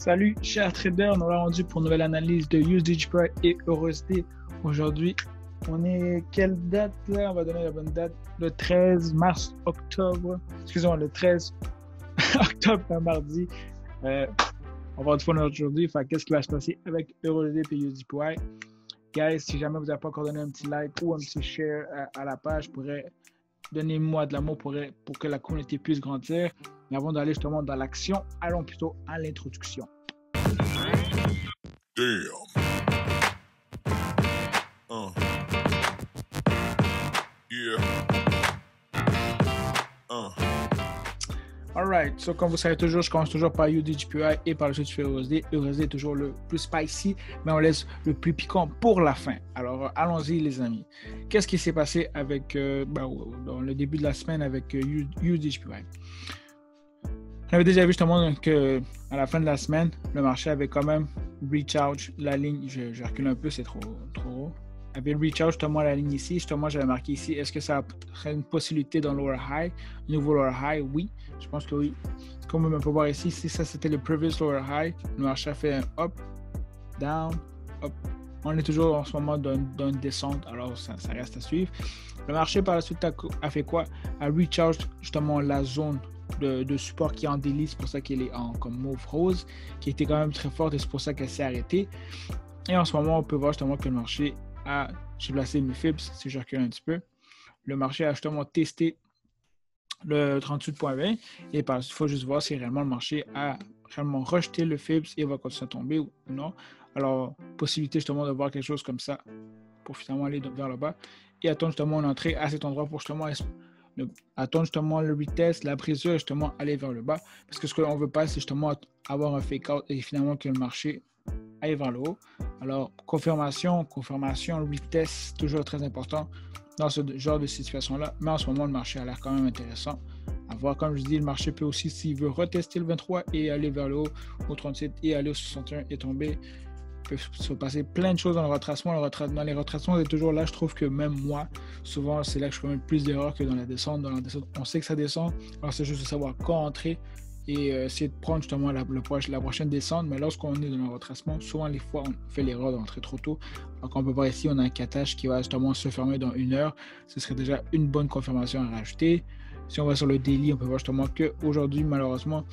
Salut, chers traders, nous allons rendu pour une nouvelle analyse de USDGPY et EURUSD. Aujourd'hui, on est quelle date là? On va donner la bonne date. Le 13 mars, octobre. Excusez-moi, le 13 octobre, un mardi. On va avoir du fun aujourd'hui. Qu'est-ce qui va se passer avec EURUSD et USDPY? Guys, si jamais vous n'avez pas encore donné un petit like ou un petit share à la page, donnez-moi de l'amour pour que la communauté puisse grandir. Mais avant d'aller justement dans l'action, allons plutôt à l'introduction. Damn. Yeah. Alright, so comme vous savez toujours, je commence toujours par USDGPY et par le suite je fais EURUSD. EURUSD est toujours le plus spicy, mais on laisse le plus piquant pour la fin. Alors allons-y les amis. Qu'est-ce qui s'est passé avec dans le début de la semaine avec USDGPY? On avait déjà vu justement qu'à la fin de la semaine, le marché avait quand même reach out la ligne. Je recule un peu, c'est trop haut. Avait reach out justement la ligne ici. Justement, j'avais marqué ici. Est-ce que ça serait une possibilité dans le lower high? Nouveau lower high, oui. Je pense que oui. Comme on peut voir ici, ça c'était le previous lower high. Le marché a fait un up, down, up. On est toujours en ce moment dans une descente, alors ça reste à suivre. Le marché par la suite a fait quoi? A reach out justement la zone de support qui est en délit, c'est pour ça qu'elle est comme mauve rose, qui était quand même très forte et c'est pour ça qu'elle s'est arrêtée. Et en ce moment, on peut voir justement que le marché j'ai placé mes fibs, si je recule un petit peu, le marché a justement testé le 38.20 et par la suite, il faut juste voir si réellement le marché a réellement rejeté le fibs et va continuer à tomber ou non. Alors, possibilité justement de voir quelque chose comme ça pour finalement aller vers le bas et attendre justement une entrée à cet endroit pour justement attendre justement le retest, la brisure et justement aller vers le bas. Parce que ce qu'on ne veut pas, c'est justement avoir un fake out et finalement que le marché aille vers le haut. Alors, confirmation, retest, toujours très important dans ce genre de situation-là. Mais en ce moment, le marché a l'air quand même intéressant à voir. Comme je dis, le marché peut aussi, s'il veut retester le 23 et aller vers le haut, au 37 et aller au 61 et tomber, peut se passer plein de choses dans le retracement. Dans les retracements, c'est toujours là, je trouve que même moi, souvent, c'est là que je commets plus d'erreurs que dans la descente. Dans la descente, on sait que ça descend, alors c'est juste de savoir quand entrer et essayer de prendre justement la prochaine descente. Mais lorsqu'on est dans le retracement, souvent les fois, on fait l'erreur d'entrer trop tôt. Donc on peut voir ici, on a un catage qui va justement se fermer dans 1 heure. Ce serait déjà une bonne confirmation à rajouter. Si on va sur le daily, on peut voir justement qu'aujourd'hui, malheureusement,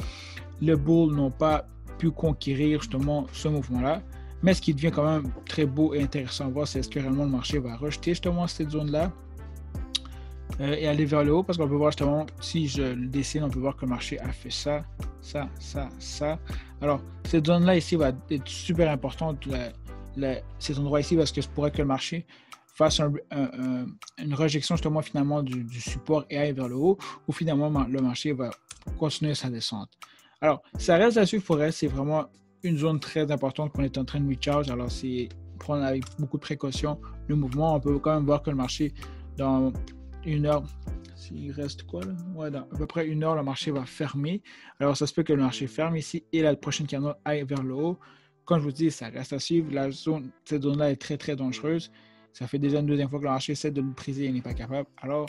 les bulls n'ont pas pu conquérir justement ce mouvement-là. Mais ce qui devient quand même très beau et intéressant à voir, c'est est-ce que réellement le marché va rejeter justement cette zone-là et aller vers le haut, parce qu'on peut voir justement, si je le dessine, on peut voir que le marché a fait ça. Alors, cette zone-là ici va être super importante, cet endroit ici, parce que c'est pourrait que le marché fasse une rejection justement finalement du support et aille vers le haut, ou finalement le marché va continuer sa descente. Alors, ça reste à suivre pour elle, c'est vraiment une zone très importante qu'on est en train de recharge. Alors, c'est prendre avec beaucoup de précaution le mouvement. On peut quand même voir que le marché, dans 1 heure, s'il reste quoi là? Ouais, dans à peu près 1 heure, le marché va fermer. Alors, ça se peut que le marché ferme ici et la prochaine candle aille vers le haut. Comme je vous dis, ça reste à suivre. Cette zone-là est très, très dangereuse. Ça fait déjà une deuxième fois que le marché essaie de le briser et n'est pas capable. Alors,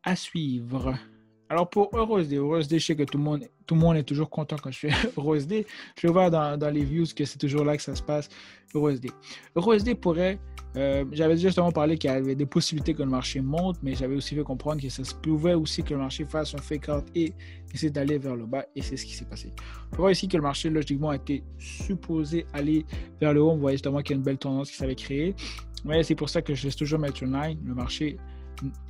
à suivre. Alors pour EURUSD, je sais que tout le monde est toujours content quand je fais EURUSD. Je vais voir dans les views que c'est toujours là que ça se passe, EURUSD pourrait, j'avais déjà justement parlé qu'il y avait des possibilités que le marché monte, mais j'avais aussi fait comprendre que ça se pouvait aussi que le marché fasse un fake out et essaie d'aller vers le bas, et c'est ce qui s'est passé. On peut voir ici que le marché logiquement a été supposé aller vers le haut. On voit justement qu'il y a une belle tendance qui s'avait créée, mais c'est pour ça que je laisse toujours mettre une line. Le marché,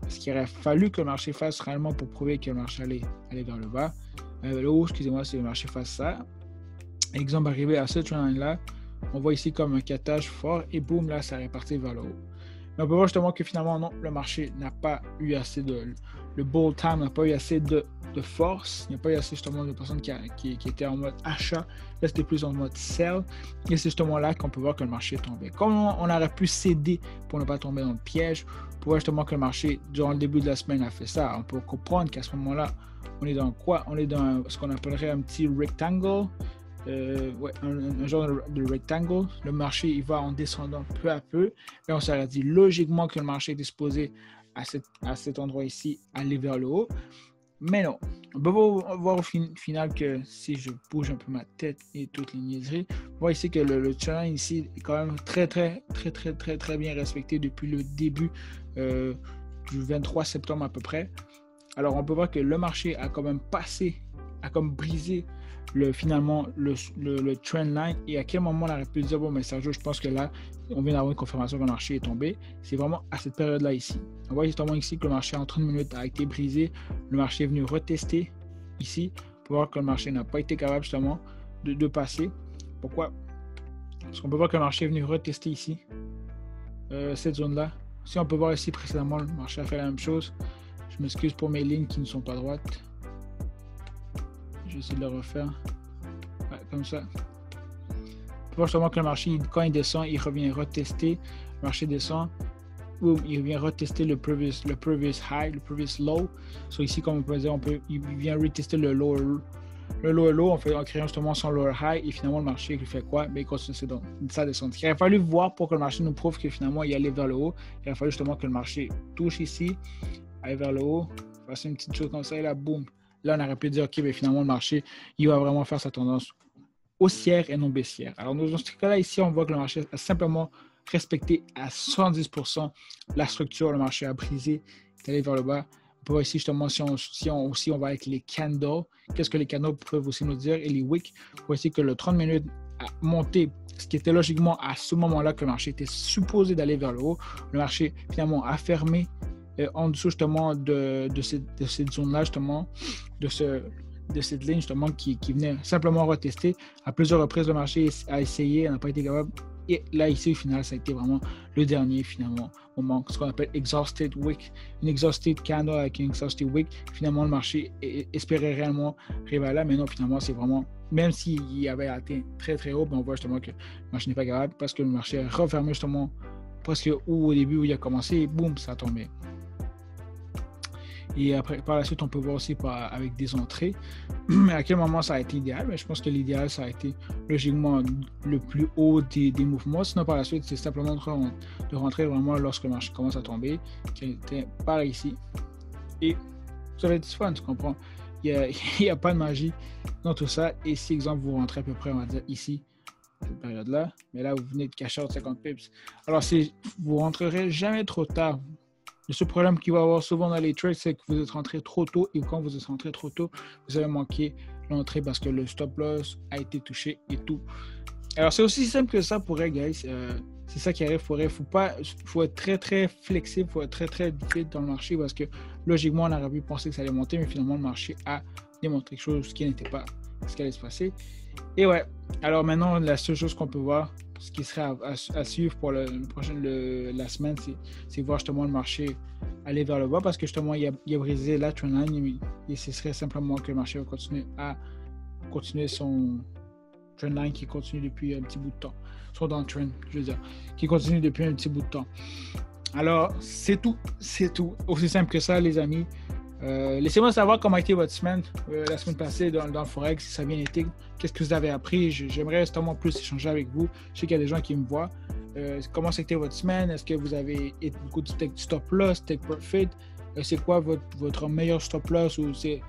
ce qu'il aurait fallu que le marché fasse réellement pour prouver que le marché allait vers le bas. Le haut, excusez-moi, c'est le marché fasse ça. Exemple, arrivé à cette line-là, on voit ici comme un catage fort et boum, là, ça répartit vers le haut. Mais on peut voir justement que finalement, non, le marché n'a pas eu assez le bull time n'a pas eu assez de force. Il n'y a pas eu assez justement de personnes qui étaient en mode achat. Là, c'était plus en mode sell. Et c'est justement là qu'on peut voir que le marché est tombé. Comme on aurait pu céder pour ne pas tomber dans le piège, pour voir justement que le marché, durant le début de la semaine, a fait ça. On peut comprendre qu'à ce moment-là, on est dans quoi? On est dans ce qu'on appellerait un petit rectangle. Un genre de rectangle. Le marché, il va en descendant peu à peu. Et on s'aurait dit logiquement que le marché est disposé à cet endroit ici, aller vers le haut. Mais non, on peut voir au final que si je bouge un peu ma tête et toutes les niaiseries, on voit ici que le trendline ici est quand même très bien respecté depuis le début du 23 septembre à peu près. Alors on peut voir que le marché a quand même brisé finalement le trend line, et à quel moment on aurait pu dire bon mais Sergio, je pense que là on vient d'avoir une confirmation que le marché est tombé. C'est vraiment à cette période là ici. On voit justement ici que le marché en 30 minutes a été brisé. Le marché est venu retester ici pour voir que le marché n'a pas été capable justement de passer. Pourquoi? Parce qu'on peut voir que le marché est venu retester ici cette zone là. Si on peut voir ici précédemment, le marché a fait la même chose. Je m'excuse pour mes lignes qui ne sont pas droites. Je vais essayer de le refaire. Ouais, comme ça. On peut voir justement que le marché, quand il descend, il revient retester. Le marché descend. Boom, il vient retester le previous high, le previous low. So ici, comme on peut dire, il vient retester le lower low en créant justement son lower high, et finalement le marché il fait quoi? Ben, il continue sa descente. Il a fallu voir pour que le marché nous prouve que finalement il allait vers le haut. Il a fallu justement que le marché touche ici, aille vers le haut, fasse une petite chose comme ça, et là, boum. Là, on aurait pu dire, ok, ben, finalement le marché, il va vraiment faire sa tendance haussière et non baissière. Alors dans ce cas-là, ici, on voit que le marché a simplement respecté à 70% la structure. Le marché a brisé, est allé vers le bas. On peut voir ici justement si on va avec les candles, qu'est-ce que les candles peuvent aussi nous dire, et les wicks. On voit ici que le 30 minutes a monté, ce qui était logiquement à ce moment-là que le marché était supposé d'aller vers le haut. Le marché finalement a fermé en dessous justement de cette zone-là, justement, de cette ligne justement qui venait simplement retester. À plusieurs reprises, le marché a essayé, n'a pas été capable. Et là, ici, au final, ça a été vraiment le dernier, finalement, moment, ce qu'on appelle exhausted wick, une exhausted candle avec une exhausted wick. Finalement, le marché espérait réellement arriver là, mais non, finalement, c'est vraiment, même s'il avait atteint très haut, ben on voit justement que le marché n'est pas capable parce que le marché a refermé justement presque au début où il a commencé, et boum, ça a tombé. Et après, par la suite, on peut voir aussi avec des entrées. Mais à quel moment ça a été idéal? Mais je pense que l'idéal, ça a été logiquement le plus haut des mouvements. Sinon, par la suite, c'est simplement de rentrer vraiment lorsque le marché commence à tomber, qui était par ici. Et ça va être fun, tu comprends? Il n'y a pas de magie dans tout ça. Et si, exemple, vous rentrez à peu près, on va dire ici, cette période-là, mais là, vous venez de cash out 50 pips. Alors, vous ne rentrerez jamais trop tard. Le seul problème qu'il va y avoir souvent dans les trades, c'est que vous êtes rentré trop tôt, et quand vous êtes rentré trop tôt, vous avez manqué l'entrée parce que le stop loss a été touché et tout. Alors, c'est aussi simple que ça pour elle, guys. C'est ça qui arrive. Faut être très flexible, faut être très vite dans le marché parce que logiquement, on aurait pu penser que ça allait monter, mais finalement, le marché a démontré quelque chose qui n'était pas ce qui allait se passer. Et ouais, alors maintenant, la seule chose qu'on peut voir, ce qui serait à suivre pour la semaine, c'est voir justement le marché aller vers le bas parce que justement, il a brisé la trendline et ce serait simplement que le marché va continuer son trendline qui continue depuis un petit bout de temps. Soit dans le trend, je veux dire, qui continue depuis un petit bout de temps. Alors, c'est tout. Aussi simple que ça, les amis. Laissez-moi savoir comment a été votre semaine la semaine passée dans le Forex, si ça a bien été, qu'est-ce que vous avez appris. J'aimerais justement plus échanger avec vous. Je sais qu'il y a des gens qui me voient. Comment c'était votre semaine? Est-ce que vous avez beaucoup de stop loss, take profit? C'est quoi votre meilleur stop loss ou c'est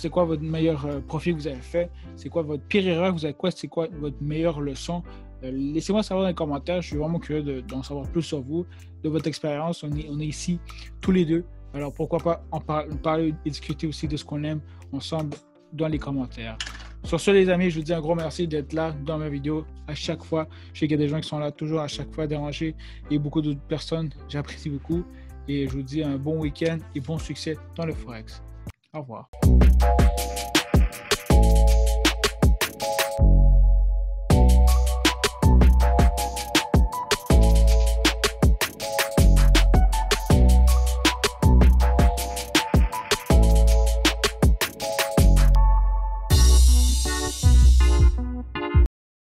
quoi votre meilleur profit que vous avez fait? C'est quoi votre pire erreur que vous avez fait? C'est quoi votre meilleure leçon? Laissez-moi savoir dans les commentaires. Je suis vraiment curieux d'en savoir plus sur vous, de votre expérience. On est ici tous les deux. Alors, pourquoi pas en parler et discuter aussi de ce qu'on aime ensemble dans les commentaires. Sur ce, les amis, je vous dis un gros merci d'être là dans ma vidéo à chaque fois. Je sais qu'il y a des gens qui sont là toujours à chaque fois dérangés et beaucoup d'autres personnes. J'apprécie beaucoup et je vous dis un bon week-end et bon succès dans le Forex. Au revoir.